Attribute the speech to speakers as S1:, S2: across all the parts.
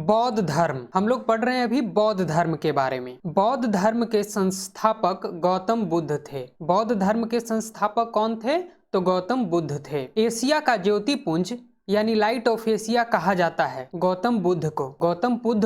S1: बौद्ध धर्म हम लोग पढ़ रहे हैं अभी बौद्ध धर्म के बारे में। बौद्ध धर्म के संस्थापक गौतम बुद्ध थे। बौद्ध धर्म के संस्थापक कौन थे? तो गौतम बुद्ध थे। एशिया का ज्योतिपुंज यानी लाइट ऑफ एशिया कहा जाता है गौतम बुद्ध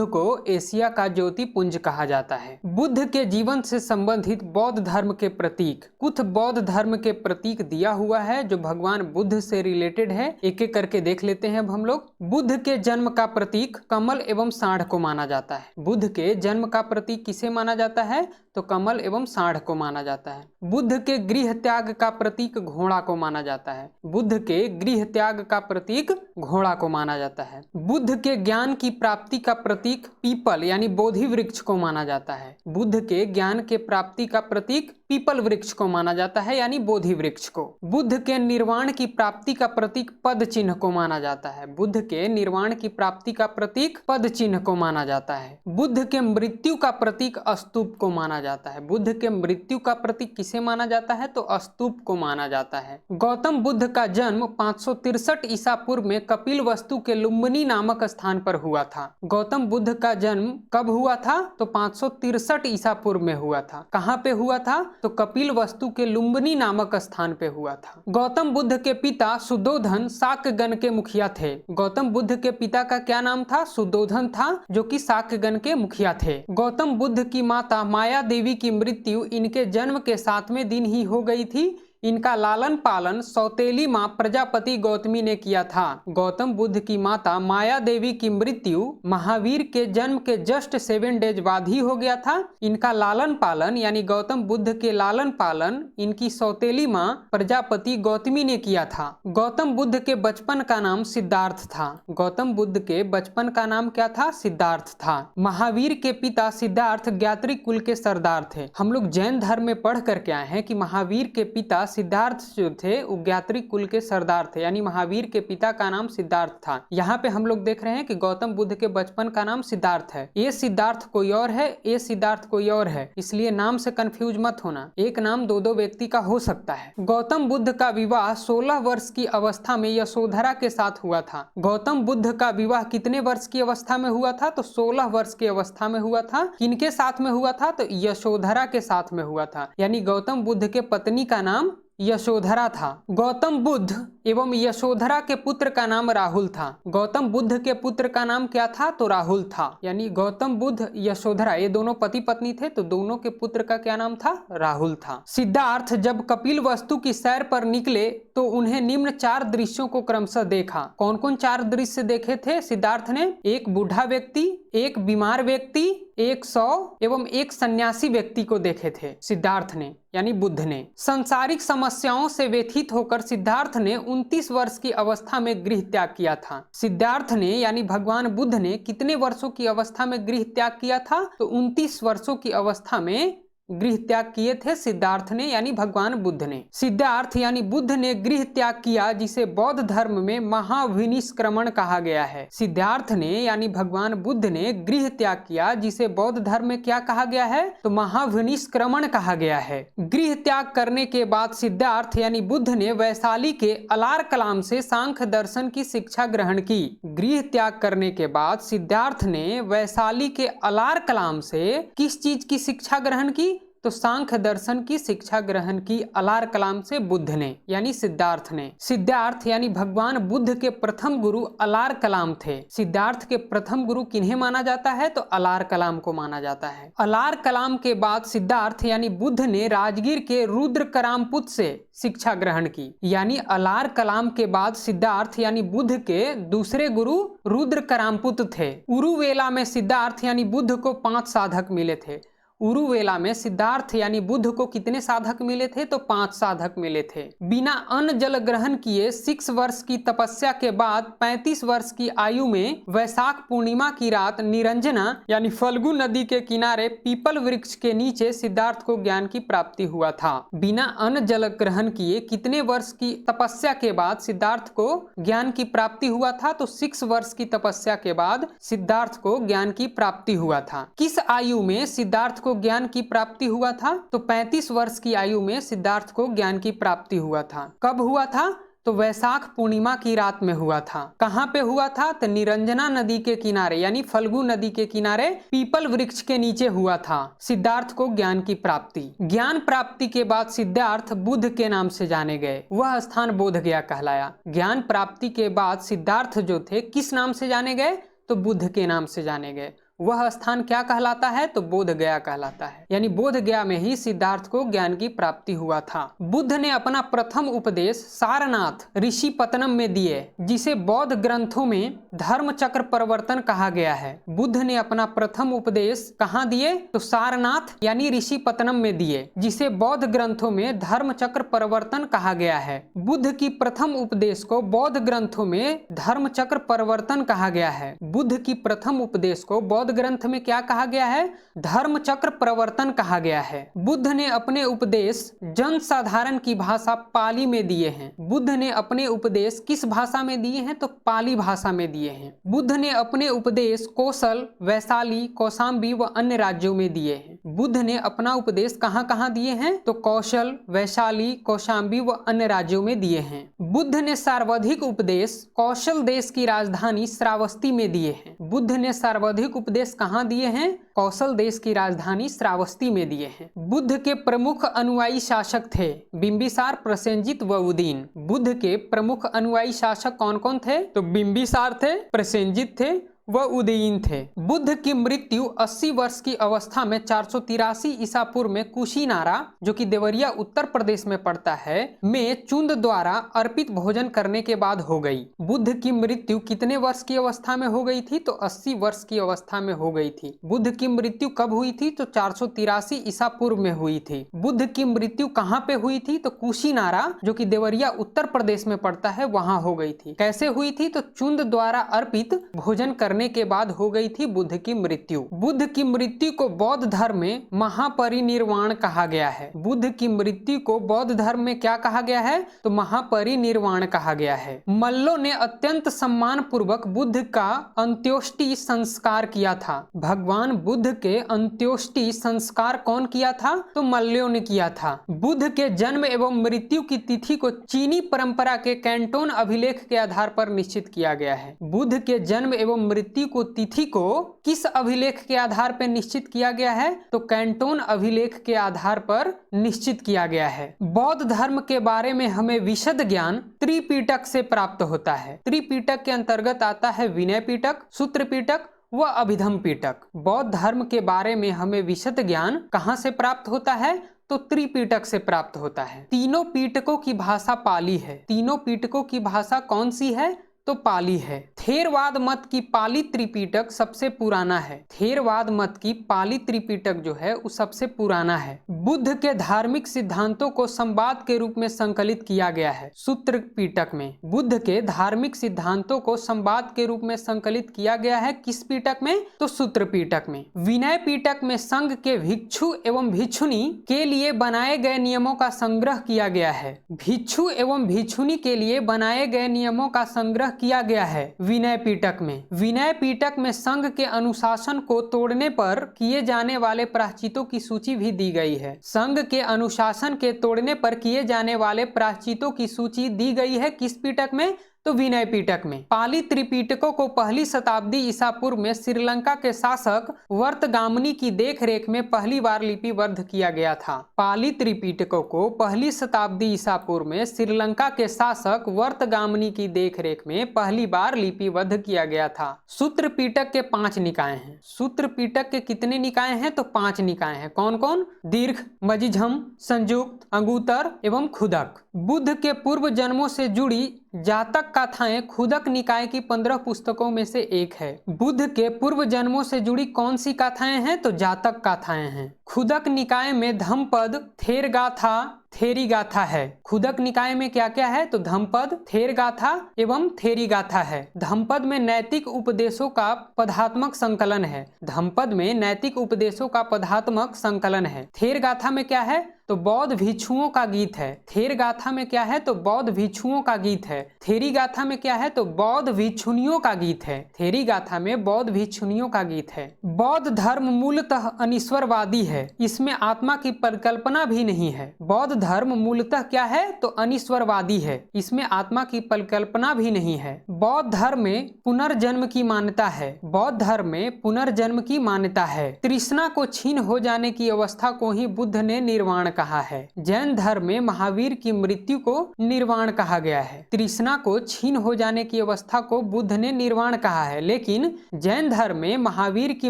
S1: को एशिया का ज्योतिपुंज कहा जाता है। बुद्ध के जीवन से संबंधित बौद्ध धर्म के प्रतीक, कुछ बौद्ध धर्म के प्रतीक दिया हुआ है जो भगवान बुद्ध से रिलेटेड है। एक एक करके देख लेते हैं अब हम लोग। बुद्ध के जन्म का प्रतीक कमल एवं सांड को माना जाता है। बुद्ध के जन्म का प्रतीक किसे माना जाता है? तो कमल एवं सांड को माना जाता है। बुद्ध के गृह त्याग का प्रतीक घोड़ा को माना जाता है। बुद्ध के गृह त्याग का प्रतीक घोड़ा को माना जाता है। बुद्ध के ज्ञान की प्राप्ति का प्रतीक पीपल यानी बोधि वृक्ष को माना जाता है। बुद्ध के ज्ञान के प्राप्ति का प्रतीक पीपल वृक्ष को माना जाता है यानी बोधि वृक्ष को। बुद्ध के निर्वाण की प्राप्ति का प्रतीक पद चिन्ह को माना जाता है। बुद्ध के निर्वाण की प्राप्ति का प्रतीक पद चिन्ह को माना जाता है। बुद्ध के मृत्यु का प्रतीक स्तूप को माना जाता है। बुद्ध के मृत्यु का प्रतीक किसे माना जाता है? तो स्तूप को माना जाता है। गौतम बुद्ध का जन्म 563 ईसा पूर्व में कपिलवस्तु के लुम्बिनी नामक स्थान पर हुआ था। गौतम बुद्ध का जन्म कब हुआ था? तो 563 ईसा पूर्व में हुआ था। कहाँ पे हुआ था? तो कपिलवस्तु के लुम्बिनी नामक स्थान पे हुआ था। गौतम बुद्ध के पिता सुद्धोधन शाक्यगण के मुखिया थे। गौतम बुद्ध के पिता का क्या नाम था? सुद्धोधन था, जो कि शाक्यगण के मुखिया थे। गौतम बुद्ध की माता माया देवी की मृत्यु इनके जन्म के 7वें दिन ही हो गई थी। इनका लालन पालन सौतेली मां प्रजापति गौतमी ने किया था। गौतम बुद्ध की माता माया देवी की मृत्यु महावीर के जन्म के जस्ट 7 डेज बाद ही हो गया था। इनका लालन पालन यानी गौतम बुद्ध के लालन पालन इनकी सौतेली मां प्रजापति गौतमी ने किया था। गौतम बुद्ध के बचपन का नाम सिद्धार्थ था। गौतम बुद्ध के बचपन का नाम क्या था? सिद्धार्थ था। महावीर के पिता सिद्धार्थ ज्ञात्री कुल के सरदार थे। हम लोग जैन धर्म में पढ़ करके आए हैं कि महावीर के पिता सिद्धार्थ जो थे वो ज्ञात्री कुल के सरदार थे, यानी महावीर के पिता का नाम सिद्धार्थ था। यहाँ पे हम लोग देख रहे हैं कि गौतम बुद्ध के बचपन का नाम सिद्धार्थ है। ये सिद्धार्थ कोई और है, ये सिद्धार्थ कोई और है, इसलिए नाम से कंफ्यूज मत होना। एक नाम दो दो व्यक्ति का हो सकता है। गौतम बुद्ध का विवाह 16 वर्ष की अवस्था में यशोधरा के साथ हुआ था। गौतम बुद्ध का विवाह कितने वर्ष की अवस्था में हुआ था? तो 16 वर्ष की अवस्था में हुआ था। किनके साथ में हुआ था? तो यशोधरा के साथ में हुआ था, यानी गौतम बुद्ध के पत्नी का नाम यशोधरा था। गौतम बुद्ध एवं यशोधरा के पुत्र का नाम राहुल था। गौतम बुद्ध के पुत्र का नाम क्या था? तो राहुल था। यानी गौतम बुद्ध यशोधरा ये दोनों पति पत्नी थे, तो दोनों के पुत्र का क्या नाम था? राहुल था। सिद्धार्थ जब कपिलवस्तु की सैर पर निकले तो उन्हें निम्न 4 दृश्यों को क्रमशः देखा। कौन कौन 4 दृश्य देखे थे सिद्धार्थ ने? एक बूढ़ा व्यक्ति, एक बीमार व्यक्ति, एक 100 एवं एक सन्यासी व्यक्ति को देखे थे सिद्धार्थ ने, यानी बुद्ध ने। सांसारिक समस्याओं से व्यथित होकर सिद्धार्थ ने 29 वर्ष की अवस्था में गृह त्याग किया था। सिद्धार्थ ने यानी भगवान बुद्ध ने कितने वर्षों की अवस्था में गृह त्याग किया था? तो 29 वर्षों की अवस्था में गृह त्याग किए थे सिद्धार्थ ने, यानी भगवान बुद्ध ने। सिद्धार्थ यानी बुद्ध ने गृह त्याग किया, जिसे बौद्ध धर्म में महाविनिष्क्रमण कहा गया है। सिद्धार्थ ने यानी भगवान बुद्ध ने गृह त्याग किया, जिसे बौद्ध धर्म में क्या कहा गया है? तो महाविनिष्क्रमण कहा गया है। गृह त्याग करने के बाद सिद्धार्थ यानी बुद्ध ने वैशाली के अलार कलाम से सांख्य दर्शन की शिक्षा ग्रहण की। गृह त्याग करने के बाद सिद्धार्थ ने वैशाली के अलार कलाम से किस चीज की शिक्षा ग्रहण की? तो सांख्य दर्शन की शिक्षा ग्रहण की अलार कलाम से बुद्ध ने, यानी सिद्धार्थ ने। सिद्धार्थ यानी भगवान बुद्ध के प्रथम गुरु अलार कलाम थे। सिद्धार्थ के प्रथम गुरु किन्हें माना जाता है? तो अलार कलाम को माना जाता है। अलार कलाम के बाद सिद्धार्थ यानी बुद्ध ने राजगीर के रुद्र करामपुत से शिक्षा ग्रहण की। यानी अलार कलाम के बाद सिद्धार्थ यानी बुद्ध के दूसरे गुरु रुद्र करामपुत थे। उरुवेला में सिद्धार्थ यानी बुद्ध को 5 साधक मिले थे। उरुवेला में सिद्धार्थ यानी बुद्ध को कितने साधक मिले थे? तो 5 साधक मिले थे। बिना अन्न जल ग्रहण किए 6 वर्ष की तपस्या के बाद 35 वर्ष की आयु में वैशाख पूर्णिमा की रात निरंजना यानी फल्गु नदी के किनारे पीपल वृक्ष के नीचे सिद्धार्थ को ज्ञान की प्राप्ति हुआ था। बिना अन्न जल ग्रहण किए कितने वर्ष की तपस्या के बाद सिद्धार्थ को ज्ञान की प्राप्ति हुआ था? तो 6 वर्ष की तपस्या के बाद सिद्धार्थ को ज्ञान की प्राप्ति हुआ था। किस आयु में सिद्धार्थ को ज्ञान की प्राप्ति हुआ था? तो 35 वर्ष की आयु में सिद्धार्थ को ज्ञान की प्राप्ति हुआ था। कब हुआ था? तो वैशाख पूर्णिमा की रात में हुआ था। कहाँ पे हुआ था? तो निरंजना नदी के किनारे यानी फल्गु नदी के किनारे पीपल वृक्ष के नीचे हुआ था सिद्धार्थ को ज्ञान की प्राप्ति। ज्ञान प्राप्ति के बाद सिद्धार्थ बुद्ध के नाम से जाने गए। वह स्थान बोध गया कहलाया। ज्ञान प्राप्ति के बाद सिद्धार्थ जो थे किस नाम से जाने गए? तो बुद्ध के नाम से जाने गए। वह स्थान क्या कहलाता है? तो बोध गया कहलाता है। यानी बोध गया में ही सिद्धार्थ को ज्ञान की प्राप्ति हुआ था। बुद्ध ने अपना प्रथम उपदेश सारनाथ ऋषि पतनम में दिए, जिसे बौद्ध ग्रंथों में धर्म चक्र प्रवर्तन कहा गया है। बुद्ध ने अपना प्रथम उपदेश कहाँ दिए? तो सारनाथ यानी ऋषि पतनम में दिए, जिसे बौद्ध ग्रंथों में धर्म चक्र प्रवर्तन कहा गया है। बुद्ध की प्रथम उपदेश को बौद्ध ग्रंथों में धर्म चक्र प्रवर्तन कहा गया है। बुद्ध की प्रथम उपदेश को बौद्ध ग्रंथ में क्या कहा गया है? धर्म चक्र प्रवर्तन कहा गया है। बुद्ध ने अपने उपदेश जन साधारण की भाषा पाली में दिए हैं। बुद्ध ने अपने उपदेश किस भाषा में दिए हैं? तो पाली भाषा में दिए हैं। बुद्ध ने अपने उपदेश कौशल, वैशाली, कौशाम्बी व अन्य राज्यों में दिए हैं। बुद्ध ने अपना उपदेश कहाँ कहाँ दिए हैं? तो कौशल, वैशाली, कौशाम्बी व अन्य राज्यों में दिए हैं। बुद्ध ने सर्वाधिक उपदेश कौशल देश की राजधानी श्रावस्ती में दिए हैं। बुद्ध ने सर्वाधिक उपदेश कहाँ दिए हैं? कौशल देश की राजधानी श्रावस्ती में दिए हैं। बुद्ध के प्रमुख अनुयायी शासक थे बिंबिसार, प्रसेनजित व उदयन। बुद्ध के प्रमुख अनुयायी शासक कौन कौन थे? तो बिंबिसार थे, प्रसेनजित थे व उदयन थे। बुद्ध की मृत्यु 80 वर्ष की अवस्था में 483 ईसा पूर्व में कुशीनारा, जो कि देवरिया उत्तर प्रदेश में पड़ता है, में चुंद द्वारा अर्पित भोजन करने के बाद हो गई। बुद्ध की मृत्यु कितने वर्ष की अवस्था में हो गई थी? तो 80 वर्ष की अवस्था में हो गई थी। बुद्ध की मृत्यु कब हुई थी? तो 483 ईसा पूर्व में हुई थी। बुद्ध की मृत्यु कहाँ पे हुई थी? तो कुशीनारा, जो कि देवरिया उत्तर प्रदेश में पड़ता है, वहां हो गई थी। कैसे हुई थी? तो चुंद द्वारा अर्पित भोजन करने के बाद हो गई थी बुद्ध की मृत्यु। बुद्ध की मृत्यु को बौद्ध धर्म में महापरिनिर्वाण कहा गया है। बुद्ध की मृत्यु को बौद्ध धर्म में क्या कहा गया है? तो महापरिनिर्वाण कहा गया है। मल्लों ने अत्यंत सम्मान पूर्वक बुद्ध का अंत्योष्टि संस्कार किया था। भगवान बुद्ध के अंत्योष्टि संस्कार कौन किया था? तो मल्लों ने किया था। बुद्ध के जन्म एवं मृत्यु की तिथि को चीनी परंपरा के कैंटोन अभिलेख के आधार पर निश्चित किया गया है। बुद्ध के जन्म एवं मृत्यु को तिथि को किस अभिलेख के आधार पर निश्चित किया गया है? तो कैंटोन अभिलेख के आधार पर निश्चित किया गया है। बौद्ध धर्म के बारे में हमें विशद ज्ञान त्रिपिटक से प्राप्त होता है। त्रिपिटक के अंतर्गत आता है विनय पिटक, सूत्र पिटक व अभिधम पिटक। बौद्ध धर्म के बारे में हमें विशद ज्ञान कहाँ से प्राप्त होता है? तो त्रिपिटक से प्राप्त होता है। तीनों पिटकों की भाषा पाली है। तीनों पिटकों की भाषा कौन सी है? तो पाली है। थेरवाद मत की पाली त्रिपिटक सबसे पुराना है। थेरवाद मत की पाली त्रिपिटक जो है वो सबसे पुराना है। बुद्ध के धार्मिक सिद्धांतों को संवाद के रूप में संकलित किया गया है सूत्र पिटक में। बुद्ध के धार्मिक सिद्धांतों को संवाद के रूप में संकलित किया गया है किस पिटक में? तो सूत्र पिटक में। विनय पिटक में संघ के भिक्षु एवं भिक्षुनी के लिए बनाए गए नियमों का संग्रह किया गया है। भिक्षु एवं भिक्षुनी के लिए बनाए गए नियमों का संग्रह किया गया है विनय पिटक में। विनय पिटक में संघ के अनुशासन को तोड़ने पर किए जाने वाले प्रायश्चितों की सूची भी दी गई है। संघ के अनुशासन के तोड़ने पर किए जाने वाले प्रायश्चितों की सूची दी गई है किस पिटक में? तो विनय पिटक में। पाली त्रिपिटकों को पहली शताब्दी ईसा पूर्व में श्रीलंका के शासक वर्तगामनी की देखरेख में पहली बार लिपिबद्ध किया गया था। पाली त्रिपिटकों को पहली शताब्दी ईसा पूर्व में श्रीलंका के शासक वर्तगामनी की देखरेख में पहली बार लिपिबद्ध किया गया था। सूत्र पिटक के 5 निकाय हैं। सूत्र पिटक के कितने निकाय हैं? तो 5 निकाय हैं। कौन कौन? दीर्घ, मजिझम, संयुक्त, अंगुतर एवं खुदक। बुद्ध के पूर्व जन्मों से जुड़ी जातक कथाएं खुदक निकाय की 15 पुस्तकों में से एक है। बुद्ध के पूर्व जन्मों से जुड़ी कौन सी कथाएं हैं? तो जातक कथाएं हैं। खुदक निकाय में धम्मपद, थेरगाथा, थेरी गाथा है। खुदक निकाय में क्या क्या है? तो धम्मपद, थेरगाथा एवं थेरी गाथा है। धम्मपद में नैतिक उपदेशों का पदात्मक संकलन है। धम्मपद में नैतिक उपदेशों का पदात्मक संकलन है। थेरगाथा में क्या है? तो बौद्ध भिक्षुओं का गीत है। थेर गाथा में क्या है? तो बौद्ध भिक्षुओं का गीत है। थेरी गाथा में क्या है? तो बौद्ध भिक्षुनियों का गीत है। थेरी गाथा में बौद्ध भिक्षुनियों का गीत है। बौद्ध धर्म मूलतः अनिश्वरवादी है, इसमें आत्मा की परिकल्पना भी नहीं है। बौद्ध धर्म मूलतः क्या है? तो अनिश्वरवादी है, इसमें आत्मा की परिकल्पना भी नहीं है। बौद्ध धर्म में पुनर्जन्म की मान्यता है। बौद्ध धर्म में पुनर्जन्म की मान्यता है। तृष्णा को छीन हो जाने की अवस्था को ही बुद्ध ने निर्वाण कहा है। जैन धर्म में महावीर की मृत्यु को निर्वाण कहा गया है। तृष्णा को छीन हो जाने की अवस्था को बुद्ध ने निर्वाण कहा है, लेकिन जैन धर्म में महावीर की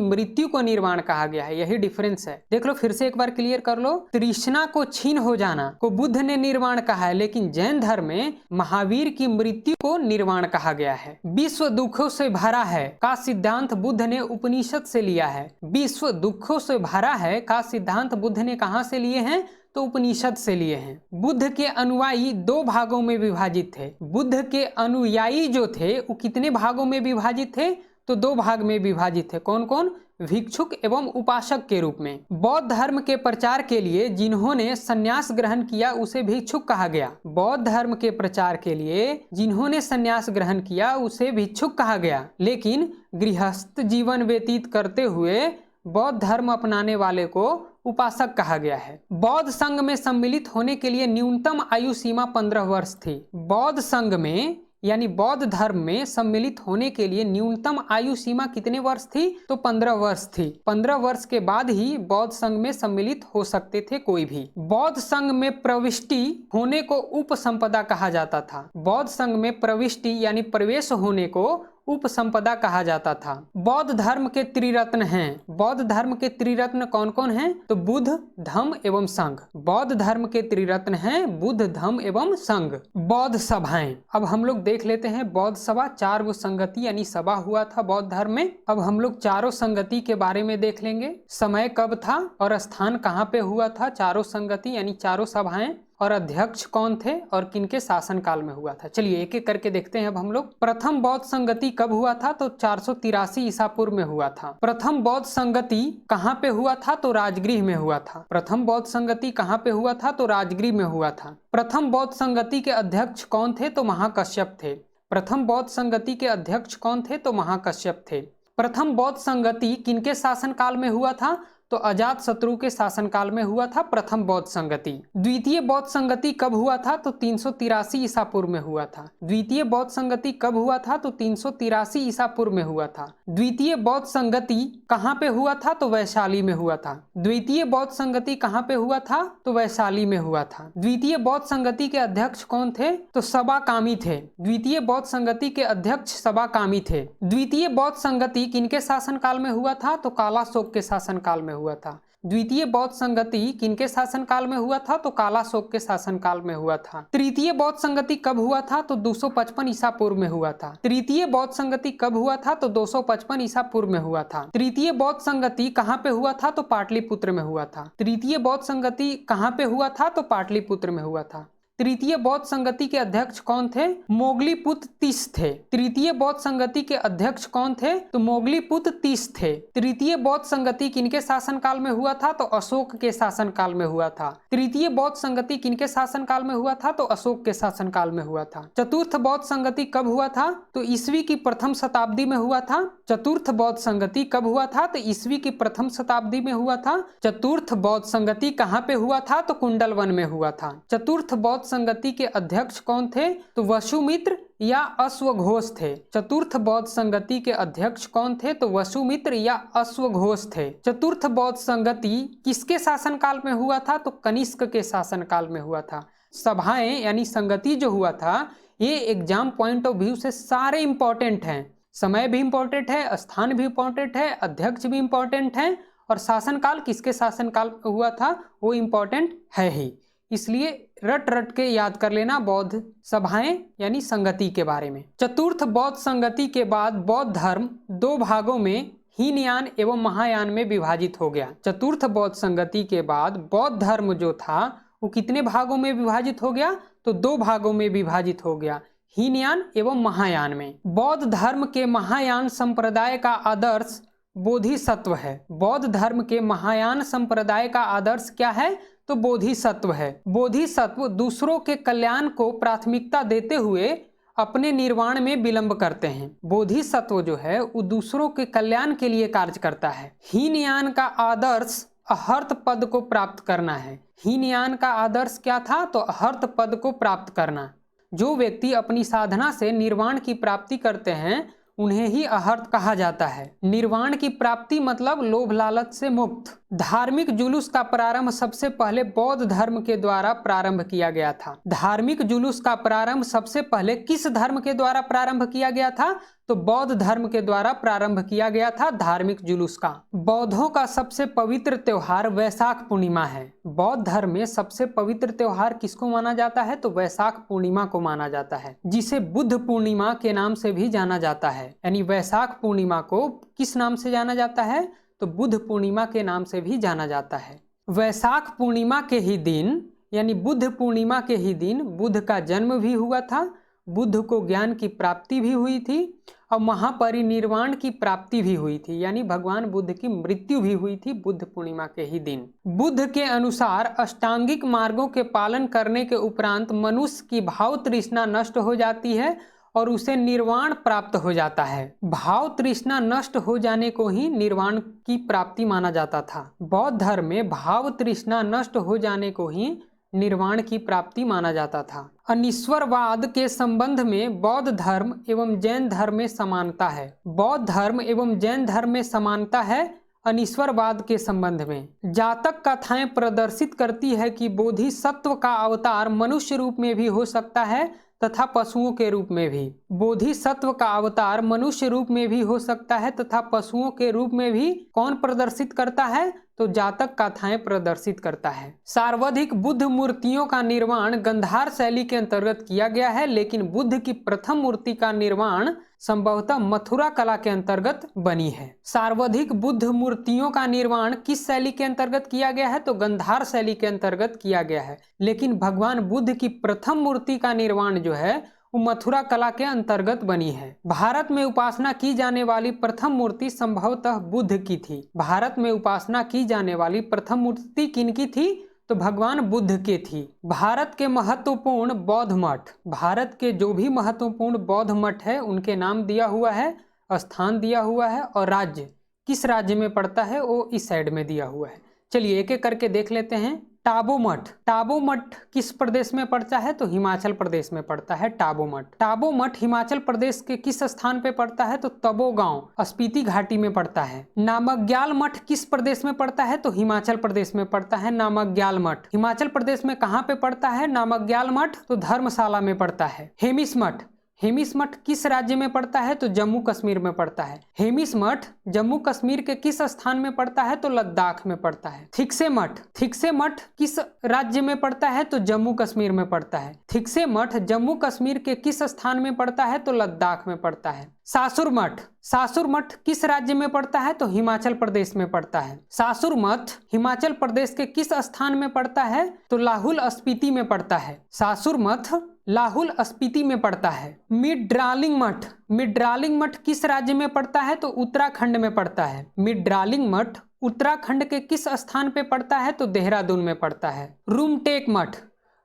S1: मृत्यु को निर्वाण कहा गया है। यही डिफरेंस है। देख लो, फिर से एक बार क्लियर कर लो। तृष्णा को छीन हो जाना को बुद्ध ने निर्वाण कहा है, लेकिन जैन धर्म में महावीर की मृत्यु को निर्वाण कहा गया है। विश्व दुखों से भरा है का सिद्धांत बुद्ध ने उपनिषद से लिया है। विश्व दुखों से भरा है का सिद्धांत बुद्ध ने कहां से लिए हैं? तो उपनिषद से लिए हैं। बुद्ध के अनुयायी दो भागों में विभाजित थे। बुद्ध के अनुयायी जो थे वो कितने भागों में विभाजित थे? तो दो भाग में विभाजित थे। कौन कौन? भिक्षुक एवं उपासक के रूप में। बौद्ध धर्म के प्रचार के लिए जिन्होंने संन्यास ग्रहण किया उसे भिक्षुक कहा गया। बौद्ध धर्म के प्रचार के लिए जिन्होंने संन्यास ग्रहण किया उसे भिक्षुक कहा गया, लेकिन गृहस्थ जीवन व्यतीत करते हुए बौद्ध धर्म अपनाने वाले को उपासक कहा गया है। बौद्ध संघ में सम्मिलित होने के लिए न्यूनतम आयु सीमा 15 वर्ष थी। बौद्ध संघ में यानी बौद्ध धर्म में सम्मिलित होने के लिए न्यूनतम आयु सीमा कितने वर्ष थी? तो 15 वर्ष थी। 15 वर्ष के बाद ही बौद्ध संघ में सम्मिलित हो सकते थे कोई भी। बौद्ध संघ में प्रविष्टि होने को उपसंपदा कहा जाता था। बौद्ध संघ में प्रविष्टि यानी प्रवेश होने को उपसंपदा कहा जाता था। बौद्ध धर्म के त्रिरत्न हैं। बौद्ध धर्म के त्रिरत्न कौन कौन हैं? तो बुद्ध, धम्म एवं संघ। बौद्ध धर्म के त्रिरत्न हैं बुद्ध, धम्म एवं संघ। बौद्ध सभाएं, अब हम लोग देख लेते हैं। बौद्ध सभा 4 गो संगति यानी सभा हुआ था बौद्ध धर्म में। अब हम लोग चारों संगति के बारे में देख लेंगे। समय कब था और स्थान कहाँ पे हुआ था चारों संगति यानी चारों सभाएं, और अध्यक्ष कौन थे और किनके शासन काल में हुआ था। चलिए एक एक करके देखते हैं। अब हम लोग प्रथम बौद्ध संगति कब हुआ था? तो 483 ईसा पूर्व में हुआ था। प्रथम बौद्ध संगति कहाँ पे हुआ था? तो राजगृह में हुआ था। प्रथम बौद्ध संगति कहाँ पे हुआ था? तो राजगृह में हुआ था। प्रथम बौद्ध संगति के अध्यक्ष कौन थे? तो महाकश्यप थे। प्रथम बौद्ध संगति के अध्यक्ष कौन थे? तो महाकश्यप थे। प्रथम बौद्ध संगति किनके शासन काल में हुआ था? तो अजात शत्रु के शासनकाल में हुआ था प्रथम बौद्ध संगति। द्वितीय बौद्ध संगति कब हुआ था? तो 383 ईसा पूर्व में हुआ था। द्वितीय बौद्ध संगति कब हुआ था? तो 383 ईसा पूर्व में हुआ था। द्वितीय बौद्ध संगति कहाँ पे हुआ था? तो वैशाली में हुआ था। द्वितीय बौद्ध संगति कहाँ पे हुआ था? तो वैशाली में हुआ था। द्वितीय बौद्ध संगति के अध्यक्ष कौन थे? तो सबाकामी थे। द्वितीय बौद्ध संगति के अध्यक्ष सबाकामी थे। द्वितीय बौद्ध संगति किनके शासनकाल में हुआ था? तो कालाशोक के शासनकाल में हुआ था। द्वितीय बौद्ध संगति किनके शासनकाल में हुआ था? तो कालाशोक के शासनकाल में हुआ था। तृतीय बौद्ध संगति कब हुआ था? तो 255 ईसा पूर्व में हुआ था। तृतीय बौद्ध संगति कब हुआ था? तो 255 ईसा पूर्व में हुआ था। तृतीय बौद्ध संगति कहाँ पे हुआ था? तो पाटलिपुत्र में हुआ था। तृतीय बौद्ध संगति कहाँ पे हुआ था? तो पाटलिपुत्र में हुआ था। तृतीय बौद्ध संगति के अध्यक्ष कौन थे? मोगलीपुत्र तीस थे। तृतीय बौद्ध संगति के अध्यक्ष कौन थे? तो मोगलीपुत्र तीस थे। तृतीय बौद्ध संगति किनके शासन काल में हुआ था? तो अशोक के शासन काल में हुआ था। तृतीय बौद्ध संगति किनके शासन काल में हुआ था? तो अशोक के शासन काल में हुआ था। चतुर्थ बौद्ध संगति कब हुआ था? तो ईस्वी की प्रथम शताब्दी में हुआ था। चतुर्थ बौद्ध संगति कब हुआ था? तो ईस्वी की प्रथम शताब्दी में हुआ था। चतुर्थ बौद्ध संगति कहाँ पे हुआ था? तो कुंडलवन में हुआ था। चतुर्थ बौद्ध संगति के अध्यक्ष कौन थे? तो वसुमित्र या अश्वघोष थे। चतुर्थ बौद्ध संगति के अध्यक्ष कौन थे? तो वसुमित्र या अश्वघोष थे। चतुर्थ बौद्ध संगति किसके शासनकाल में हुआ था? तो कनिष्क के शासनकाल में हुआ था। सभाएं यानी संगति जो हुआ था ये एग्जाम पॉइंट ऑफ व्यू से सारे इंपॉर्टेंट हैं। समय भी इंपॉर्टेंट है, स्थान भी इंपॉर्टेंट है, अध्यक्ष भी इंपॉर्टेंट है, और शासनकाल किसके शासनकाल हुआ था वो इंपॉर्टेंट है ही। इसलिए रट रट के याद कर लेना बौद्ध सभाएं यानी संगति के बारे में। चतुर्थ बौद्ध संगति के बाद बौद्ध धर्म दो भागों में हीनयान एवं महायान में विभाजित हो गया। चतुर्थ बौद्ध संगति के बाद बौद्ध धर्म जो था वो कितने भागों में विभाजित हो गया? तो दो भागों में विभाजित हो गया, हीनयान एवं महायान में। बौद्ध धर्म के महायान संप्रदाय का आदर्श बोधिसत्व है। बौद्ध धर्म के महायान संप्रदाय का आदर्श क्या है? तो बोधिसत्व है। बोधिसत्व दूसरों के कल्याण को प्राथमिकता देते हुए अपने निर्वाण में विलंब करते हैं। बोधिसत्व जो है वो दूसरों के कल्याण के लिए कार्य करता है। हीनयान का आदर्श अहर्त पद को प्राप्त करना है। हीनयान का आदर्श क्या था? तो अहर्त पद को प्राप्त करना। जो व्यक्ति अपनी साधना से निर्वाण की प्राप्ति करते हैं उन्हें ही अहर्त कहा जाता है। निर्वाण की प्राप्ति मतलब लोभ लालच से मुक्त। धार्मिक जुलूस का प्रारंभ सबसे पहले बौद्ध धर्म के द्वारा प्रारंभ किया गया था। धार्मिक जुलूस का प्रारंभ सबसे पहले किस धर्म के द्वारा प्रारंभ किया गया था? तो बौद्ध धर्म के द्वारा प्रारंभ किया गया था धार्मिक जुलूस का। बौद्धों का सबसे पवित्र त्योहार वैशाख पूर्णिमा है। बौद्ध धर्म में सबसे पवित्र त्योहार किसको माना जाता है? तो वैशाख पूर्णिमा को माना जाता है, जिसे बुद्ध पूर्णिमा के नाम से भी जाना जाता है। यानी वैशाख पूर्णिमा को किस नाम से जाना जाता है? तो बुद्ध पूर्णिमा के नाम से भी जाना जाता है। वैशाख पूर्णिमा के ही दिन यानी बुद्ध पूर्णिमा के ही दिन बुद्ध का जन्म भी हुआ था, बुद्ध को ज्ञान की प्राप्ति भी हुई थी और महापरिनिर्वाण की प्राप्ति भी हुई थी, यानी भगवान बुद्ध की मृत्यु भी हुई थी बुद्ध पूर्णिमा के ही दिन। बुद्ध के अनुसार अष्टांगिक मार्गों के पालन करने के उपरांत मनुष्य की भाव तृष्णा नष्ट हो जाती है और उसे निर्वाण प्राप्त हो जाता है। भाव तृष्णा नष्ट हो जाने को ही निर्वाण की प्राप्ति माना जाता था। बौद्ध धर्म में भाव तृष्णा नष्ट हो जाने को ही निर्वाण की प्राप्ति माना जाता था। अनीश्वरवाद के संबंध में बौद्ध धर्म एवं जैन धर्म में समानता है। बौद्ध धर्म एवं जैन धर्म में समानता है अनीश्वरवाद के संबंध में। जातक कथाएं प्रदर्शित करती है कि बोधिसत्व का अवतार मनुष्य रूप में भी हो सकता है तथा पशुओं के रूप में भी। बोधिसत्व का अवतार मनुष्य रूप में भी हो सकता है तथा पशुओं के रूप में भी कौन प्रदर्शित करता है? तो जातक कथाएं प्रदर्शित करता है। सर्वाधिक बुद्ध मूर्तियों का निर्माण गंधार शैली के अंतर्गत किया गया है, लेकिन बुद्ध की प्रथम मूर्ति का निर्माण संभवतः मथुरा कला के अंतर्गत बनी है। सर्वाधिक बुद्ध मूर्तियों का निर्माण किस शैली के अंतर्गत किया गया है? तो गंधार शैली के अंतर्गत किया गया है, लेकिन भगवान बुद्ध की प्रथम मूर्ति का निर्माण जो है वो मथुरा कला के अंतर्गत बनी है। भारत में उपासना की जाने वाली प्रथम मूर्ति संभवतः बुद्ध की थी। भारत में उपासना की जाने वाली प्रथम मूर्ति किनकी थी? तो भगवान बुद्ध के थी। भारत के महत्वपूर्ण बौद्ध मठ, भारत के जो भी महत्वपूर्ण बौद्ध मठ है उनके नाम दिया हुआ है, स्थान दिया हुआ है और राज्य किस राज्य में पड़ता है वो इस साइड में दिया हुआ है। चलिए एक एक करके देख लेते हैं। टाबो मठ, टाबो मठ किस प्रदेश में पड़ता है? तो हिमाचल प्रदेश में पड़ता है टाबो मठ। टाबो मठ हिमाचल प्रदेश के किस स्थान पे पड़ता है? तो तबो गांव स्पीति घाटी में पड़ता है। नामग्याल मठ किस प्रदेश में पड़ता है? तो हिमाचल प्रदेश में पड़ता है नामग्याल मठ। हिमाचल प्रदेश में कहाँ पे पड़ता है नामग्याल मठ? तो धर्मशाला में पड़ता है। हेमिस मठ, हेमिस मठ किस राज्य में पड़ता है? तो जम्मू कश्मीर में पड़ता है। हेमिस मठ जम्मू कश्मीर के किस स्थान में पड़ता है? तो लद्दाख में पड़ता है। थिक्से मठ, थिक्से मठ किस राज्य में पड़ता है? तो जम्मू कश्मीर में पड़ता है। थिक्से मठ जम्मू कश्मीर के किस स्थान में पड़ता है? तो लद्दाख में पड़ता है। सासुर मठ, सासुर मठ किस राज्य में पड़ता है? तो हिमाचल प्रदेश में पड़ता है। सासुर मठ हिमाचल प्रदेश के किस स्थान में पड़ता है? तो लाहुल स्पीति में पड़ता है। सासुर मठ लाहुल स्पीति में पड़ता है। मिड्रालिंग मठ, मिड्रालिंग मठ किस राज्य में पड़ता है? तो उत्तराखंड में पड़ता है। मिड्रालिंग मठ उत्तराखंड के किस स्थान पे पड़ता है? तो देहरादून में पड़ता है। रूमटेक मठ,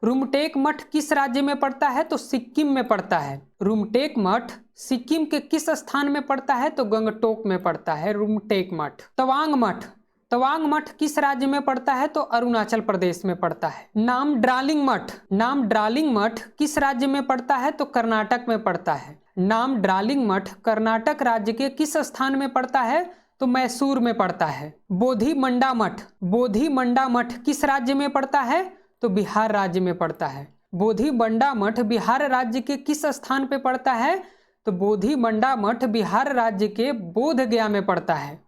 S1: रूमटेक मठ किस राज्य में पड़ता है? तो सिक्किम में पड़ता है। रूमटेक मठ सिक्किम के किस स्थान में पड़ता है? तो गंगटोक में पड़ता है रूमटेक मठ। तवांग मठ, तवांग मठ किस राज्य में पड़ता है? तो अरुणाचल प्रदेश में पड़ता है। नाम ड्रालिंग मठ, नाम ड्रालिंग मठ किस राज्य में पड़ता है? तो कर्नाटक में पड़ता है। नाम ड्रालिंग मठ कर्नाटक राज्य के किस स्थान में पड़ता है? तो मैसूर में पड़ता है। बोधि मंडा मठ, बोधि मंडा मठ किस राज्य में पड़ता है? तो बिहार राज्य में पड़ता है। बोधि मंडा मठ बिहार राज्य के किस स्थान पे पड़ता है? तो बोधि मंडा मठ बिहार राज्य के बोधगया में पड़ता है।